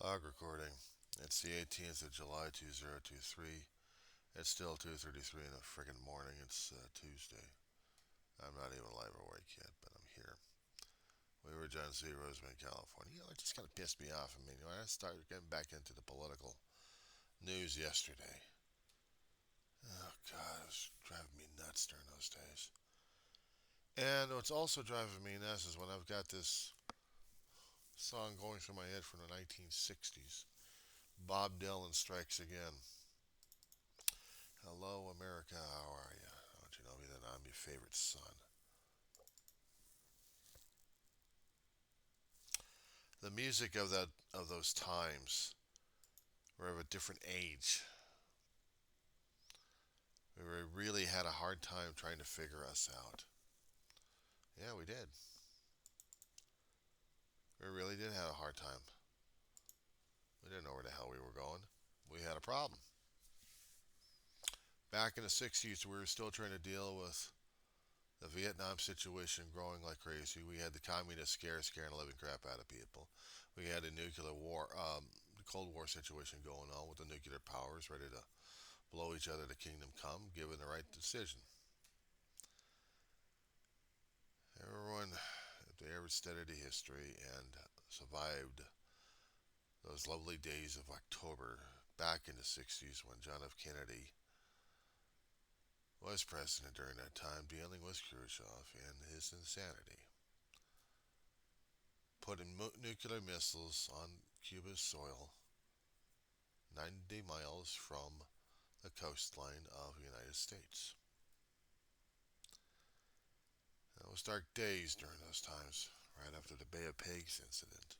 Log recording. It's the 18th of July 2023. It's still 2:33 in the friggin' morning. It's Tuesday. I'm not even live or awake yet, but I'm here. We were John C. Roseman, California. It just kind of pissed me off. I started getting back into the political news yesterday. Oh, God, it was driving me nuts during those days. And what's also driving me nuts is when I've got this song going through my head from the 1960s. Bob Dylan Strikes Again. Hello, America. How are you? Don't you know me that I'm your favorite son? The music of those times were of a different age. We really had a hard time trying to figure us out. Yeah, we did. We really did have a hard time. We didn't know where the hell we were going. We had a problem. Back in the 60s, we were still trying to deal with the Vietnam situation growing like crazy. We had the communist scaring the living crap out of people. We had the nuclear war, the Cold War situation going on with the nuclear powers ready to blow each other to kingdom come, given the right decision. Everyone, if they ever studied the history and survived those lovely days of October back in the 60s when John F. Kennedy was president during that time, dealing with Khrushchev and his insanity, putting nuclear missiles on Cuba's soil 90 miles from the coastline of the United States. It was dark days during those times, right after the Bay of Pigs incident.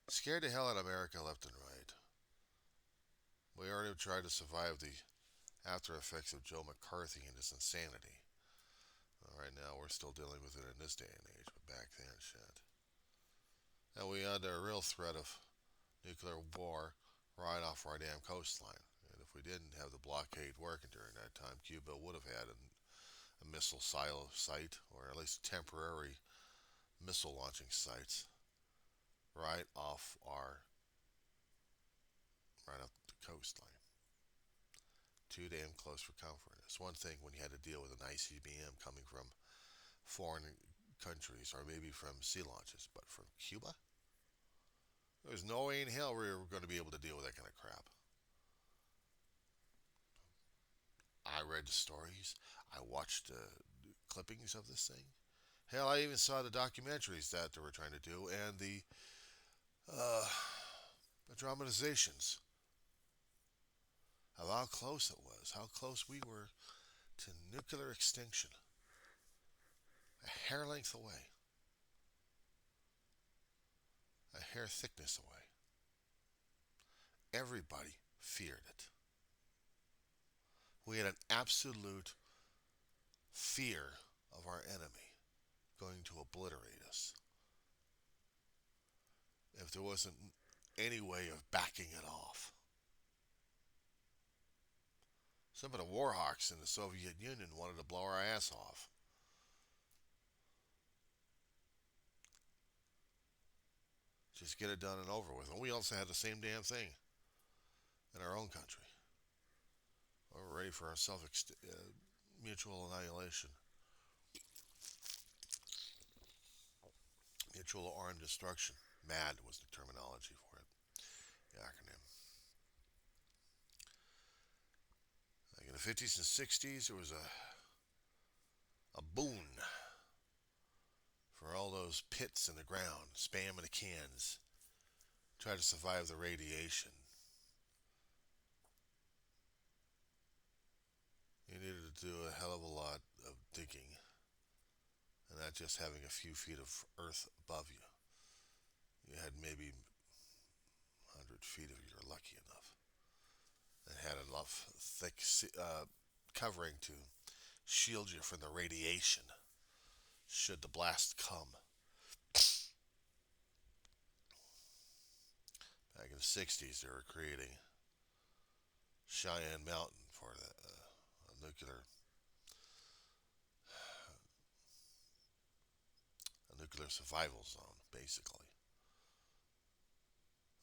Scared the hell out of America left and right. We already tried to survive the after effects of Joe McCarthy and his insanity. Right now, we're still dealing with it in this day and age, but back then, shit. And we had a real threat of nuclear war right off our damn coastline. And if we didn't have the blockade working during that time, Cuba would have had a missile silo site, or at least temporary missile launching sites, right off our right off the coastline. Too damn close for comfort. It's one thing when you had to deal with an ICBM coming from foreign countries or maybe from sea launches, but from Cuba, there's no way in hell we were going to be able to deal with that kind of crap. I read the stories. I watched clippings of this thing. Hell, I even saw the documentaries that they were trying to do and uh, the dramatizations of how close it was, how close we were to nuclear extinction, a hair length away, a hair thickness away. Everybody feared it. We had an absolute fear of our enemy going to obliterate us if there wasn't any way of backing it off. Some of the warhawks in the Soviet Union wanted to blow our ass off. Just get it done and over with. And we also had the same damn thing in our own country. We're ready for our mutual annihilation, mutual armed destruction. MAD was the terminology for it, the acronym. Like in the 50s and 60s, there was a boon for all those pits in the ground, spamming the cans, try to survive the radiation. You needed to do a hell of a lot of digging and not just having a few feet of earth above you. You had maybe 100 feet if you're lucky enough. And had enough thick covering to shield you from the radiation should the blast come. Back in the 60s, they were creating Cheyenne Mountain for a nuclear survival zone, basically.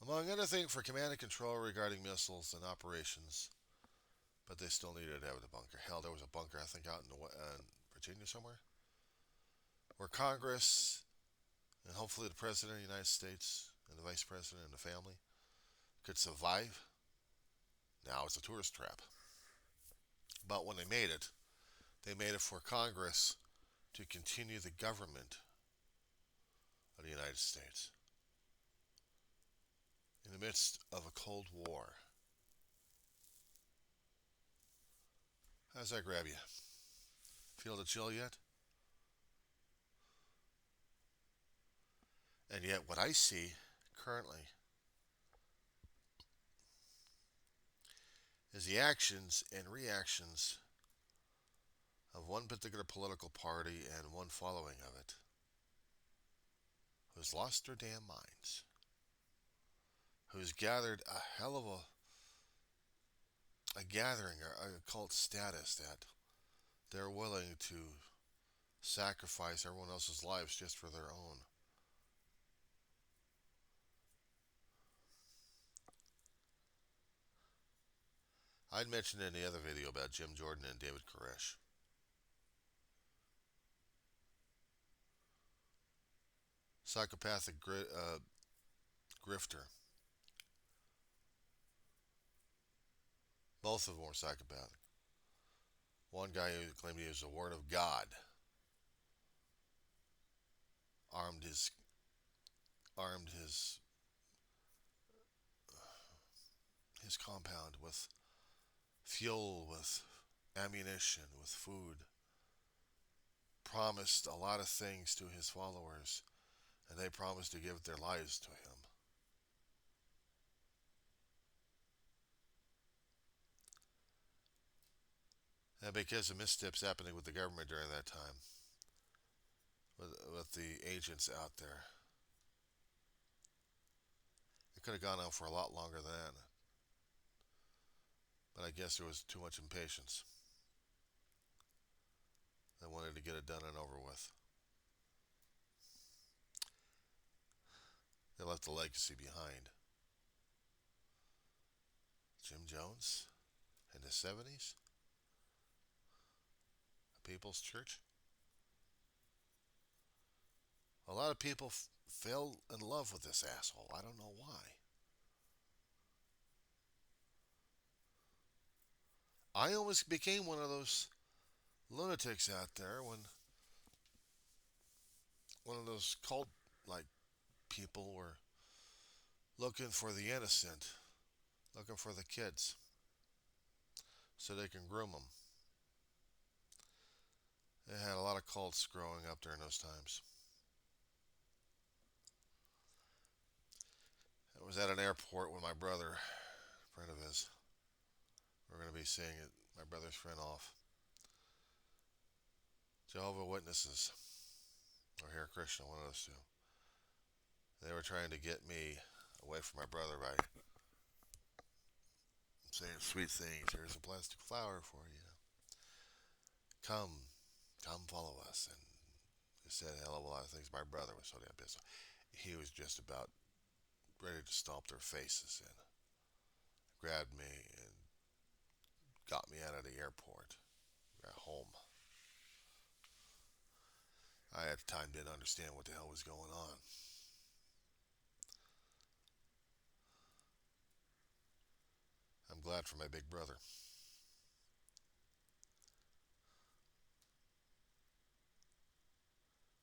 Among other things, for command and control regarding missiles and operations, but they still needed to have a bunker. Hell, there was a bunker, I think, out in Virginia somewhere, where Congress and hopefully the President of the United States and the Vice President and the family could survive. Now it's a tourist trap. But when they made it for Congress to continue the government of the United States in the midst of a Cold War. How does that grab you? Feel the chill yet? And yet, what I see currently is the actions and reactions of one particular political party and one following of it who's lost their damn minds, who's gathered a hell of a gathering, a cult status that they're willing to sacrifice everyone else's lives just for their own. I'd mentioned in the other video about Jim Jordan and David Koresh. Psychopathic grifter. Both of them were psychopathic. One guy who claimed he was the Word of God armed his compound with fuel, with ammunition, with food. Promised a lot of things to his followers, and they promised to give their lives to him. And because of missteps happening with the government during that time, with the agents out there, it could have gone on for a lot longer than that. But I guess there was too much impatience. They wanted to get it done and over with. They left a legacy behind. Jim Jones in the 70s, a People's Church. A lot of people fell in love with this asshole. I don't know why. I almost became one of those lunatics out there when one of those cult like people were looking for the innocent, looking for the kids so they can groom them. They had a lot of cults growing up during those times. I was at an airport with my brother, a friend of his. We're going to be seeing it, my brother's friend off. Jehovah's Witnesses, or Hare Krishna, one of those two. They were trying to get me away from my brother by saying sweet things. Here's a plastic flower for you. Come follow us. And he said a hell of a lot of things. My brother was so damn pissed. He was just about ready to stomp their faces in. Grabbed me and got me out of the airport. Got home. I at the time didn't understand what the hell was going on. I'm glad for my big brother.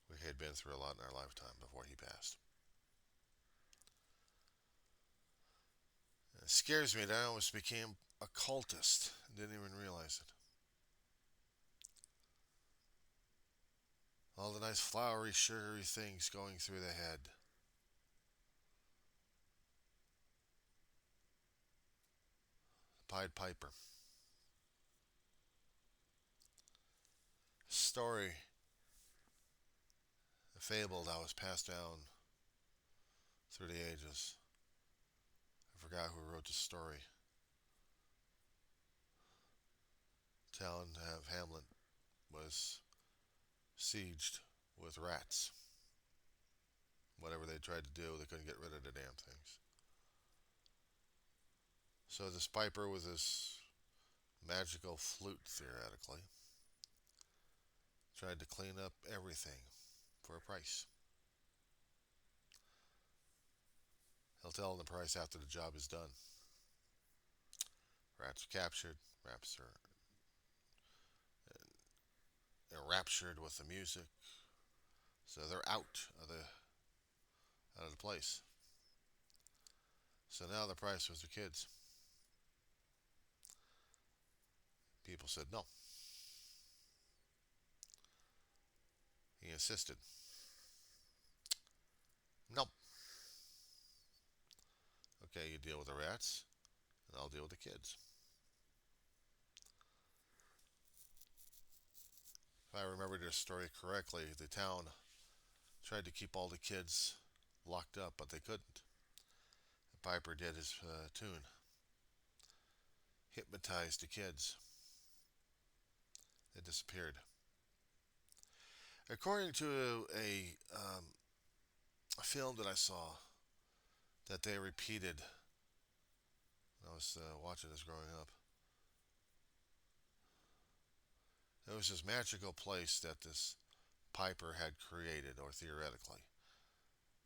We had been through a lot in our lifetime before he passed. It scares me that I almost became a cultist and didn't even realize it. All the nice flowery, sugary things going through the head. Pied Piper. Story, a fable that was passed down through the ages. I forgot who wrote the story. Town of Hamlet was sieged with rats. Whatever they tried to do, they couldn't get rid of the damn things. So this piper with his magical flute, theoretically, tried to clean up everything for a price. He'll tell them the price after the job is done. Rats are captured. Rats are enraptured with the music, so they're out of the place. So now the price was the kids. People said no. He insisted. No. Okay, you deal with the rats, and I'll deal with the kids. If I remember this story correctly, the town tried to keep all the kids locked up, but they couldn't. The piper did his tune, hypnotized the kids. They disappeared. According to a film that I saw that they repeated when I was watching this growing up, there was this magical place that this piper had created, or theoretically,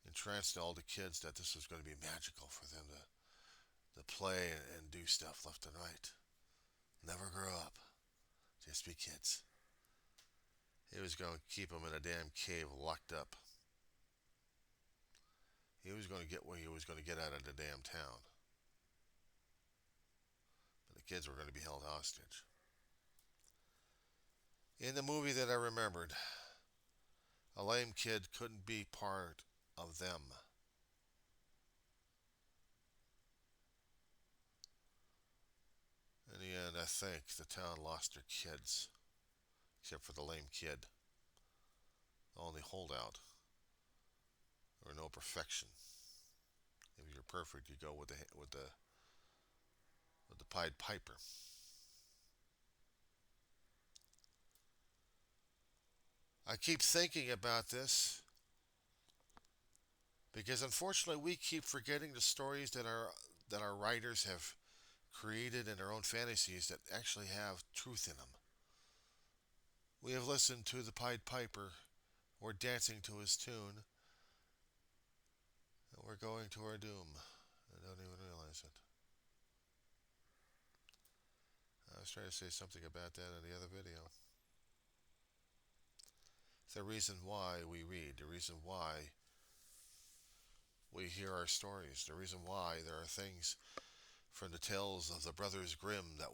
entranced all the kids that this was going to be magical for them to play and do stuff left and right. Never grow up. Just be kids. He was going to keep them in a damn cave locked up. He was going to get what he was going to get out of the damn town. But the kids were going to be held hostage. In the movie that I remembered, a lame kid couldn't be part of them. In the end, I think the town lost their kids, except for the lame kid, the only holdout. There were no perfection. If you're perfect, you go with the Pied Piper. I keep thinking about this because unfortunately we keep forgetting the stories that our writers have created in their own fantasies that actually have truth in them. We have listened to the Pied Piper, we're dancing to his tune, and we're going to our doom and don't even realize it. I was trying to say something about that in the other video. It's the reason why we read, the reason why we hear our stories, the reason why there are things from the tales of the Brothers Grimm that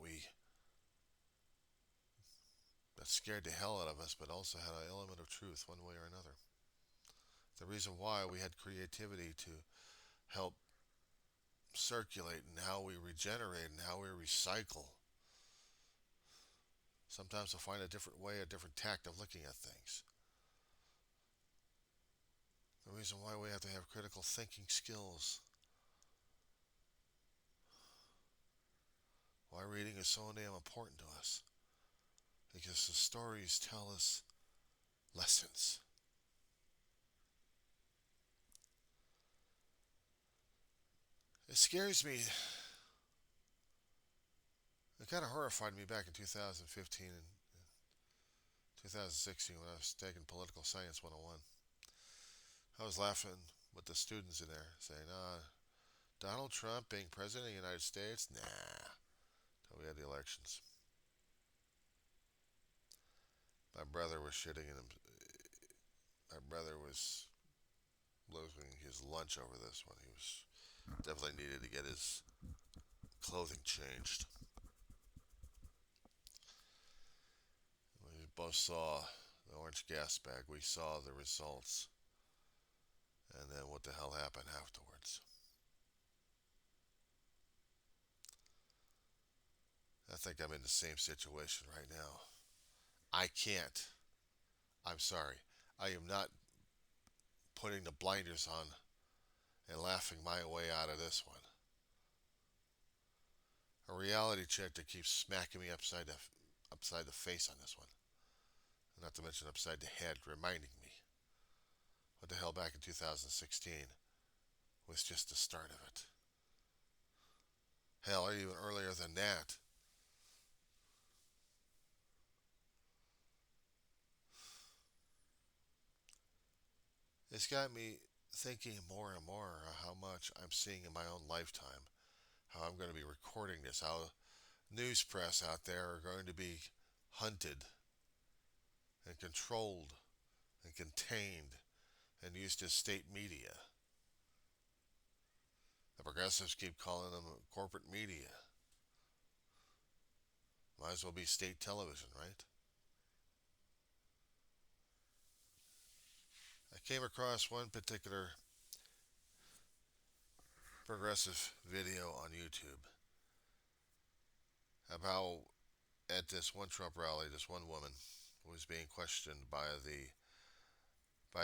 scared the hell out of us, but also had an element of truth one way or another. The reason why we had creativity to help circulate and how we regenerate and how we recycle. Sometimes we'll find a different way, a different tact of looking at things. The reason why we have to have critical thinking skills. Why reading is so damn important to us. Because the stories tell us lessons. It scares me. It kind of horrified me back in 2015 and 2016 when I was taking Political Science 101. I was laughing with the students in there saying, Donald Trump being president of the United States? Nah. Until we had the elections. My brother was shitting in him. My brother was losing his lunch over this one. He was definitely needed to get his clothing changed. We both saw the orange gas bag. We saw the results. And then what the hell happened afterwards? I think I'm in the same situation right now. I can't. I'm sorry. I am not putting the blinders on and laughing my way out of this one. A reality check that keeps smacking me upside the face on this one. Not to mention upside the head, reminding me what the hell back in 2016 was just the start of it. Hell, even earlier than that. It's got me thinking more and more how much I'm seeing in my own lifetime. How I'm going to be recording this. How news press out there are going to be hunted and controlled and contained and used as state media. The progressives keep calling them corporate media. Might as well be state television, right? I came across one particular progressive video on YouTube about at this one Trump rally, this one woman was being questioned by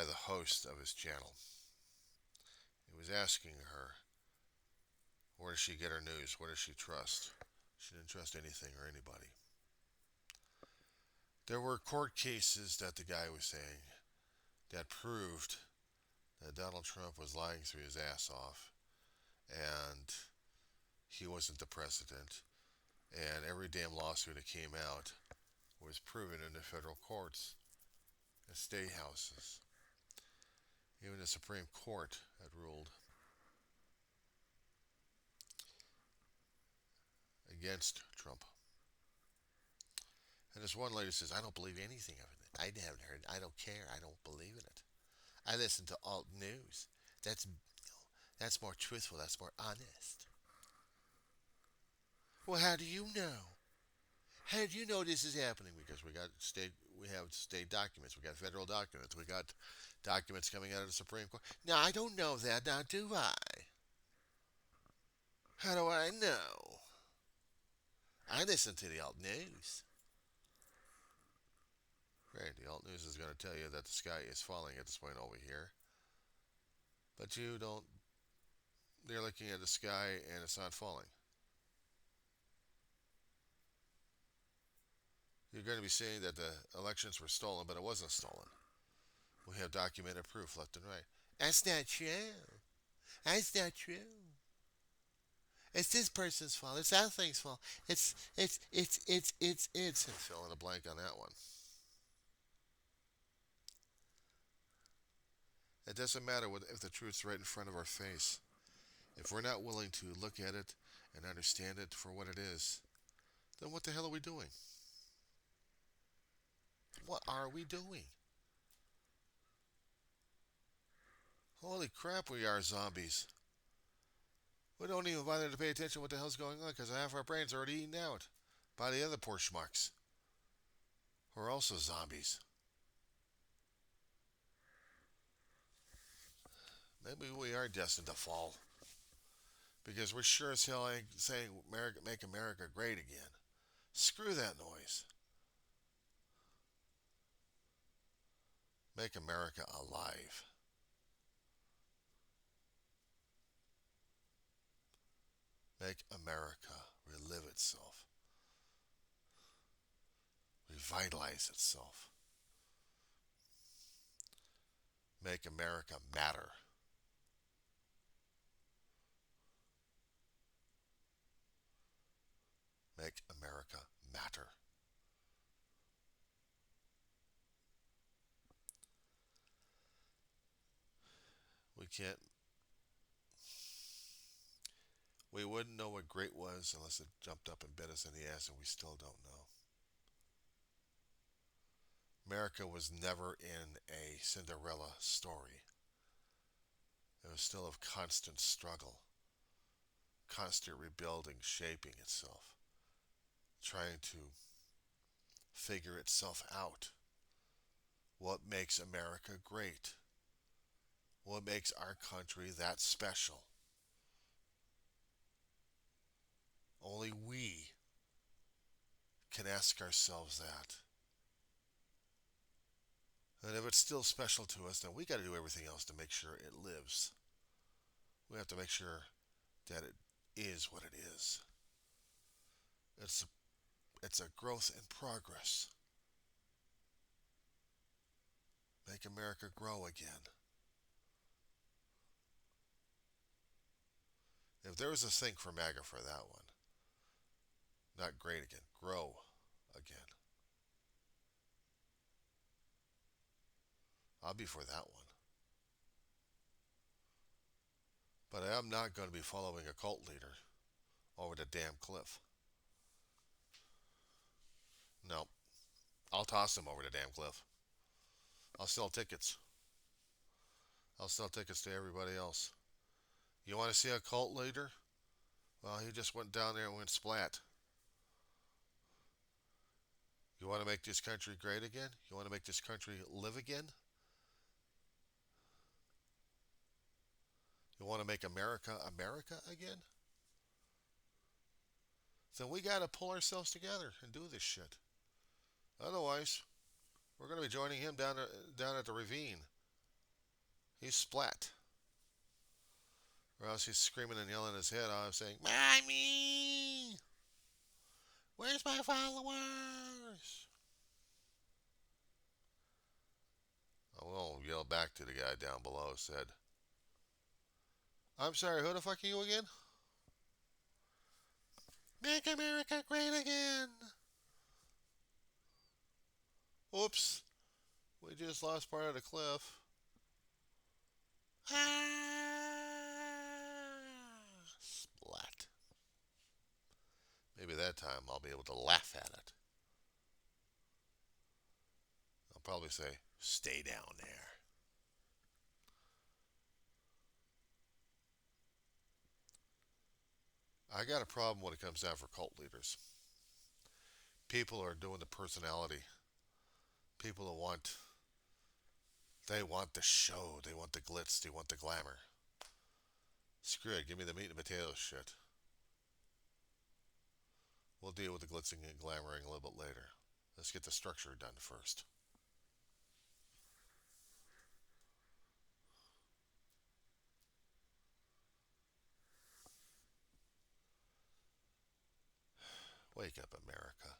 the host of his channel. He was asking her, where does she get her news? What does she trust? She didn't trust anything or anybody. There were court cases that the guy was saying that proved that Donald Trump was lying through his ass off and he wasn't the president. And every damn lawsuit that came out was proven in the federal courts, the state houses. Even the Supreme Court had ruled against Trump. And this one lady says, I don't believe anything of it. I haven't heard. I don't care. I don't believe in it. I listen to alt news. That's more truthful. That's more honest. Well, how do you know? How do you know this is happening? Because we have state documents. We got federal documents. We got documents coming out of the Supreme Court. No, I don't know that. Now, do I? How do I know? I listen to the alt news. Right, the alt news is going to tell you that the sky is falling at this point over here. But you don't. They're looking at the sky and it's not falling. You're going to be saying that the elections were stolen, but it wasn't stolen. We have documented proof left and right. That's not true. That's not true. It's this person's fault. It's that thing's fault. It's. And fill in a blank on that one. It doesn't matter if the truth's right in front of our face. If we're not willing to look at it and understand it for what it is, then what the hell are we doing? What are we doing? Holy crap, we are zombies. We don't even bother to pay attention to what the hell's going on because half our brains are already eaten out by the other poor schmucks who are also zombies. Maybe we are destined to fall because we're sure as hell ain't saying America, make America great again. Screw that noise. Make America alive. Make America relive itself, revitalize itself. Make America matter. Make America matter. We can't. We wouldn't know what great was unless it jumped up and bit us in the ass, and we still don't know. America was never in a Cinderella story. It was still of constant struggle, constant rebuilding, shaping itself, trying to figure itself out. What makes America great? What makes our country that special? Only we can ask ourselves that. And if it's still special to us, then we got to do everything else to make sure it lives. We have to make sure that it is what it is. It's it's a growth in progress. Make America grow again. If there was a sink for MAGA for that one, Not great again. Grow again. I'll be for that one. But I am not going to be following a cult leader over the damn cliff. No. I'll toss him over the damn cliff. I'll sell tickets. I'll sell tickets to everybody else. You want to see a cult leader? Well, he just went down there and went splat. You want to make this country great again? You want to make this country live again? You want to make America America again? Then we got to pull ourselves together and do this shit. Otherwise, we're going to be joining him down at the ravine. He's splat. Or else he's screaming and yelling his head off saying, "Mommy! Where's my followers?" I will yell back to the guy down below, said, "I'm sorry, who the fuck are you again?" "Make America great again." Oops, we just lost part of the cliff. Splat. Maybe that time I'll be able to laugh at it. I'll probably say, "Stay down there." I got a problem when it comes down for cult leaders. People are doing the personality. People who they want the show, they want the glitz, they want the glamour. Screw it, give me the meat and potatoes shit. We'll deal with the glitzing and glamoring a little bit later. Let's get the structure done first. Wake up, America.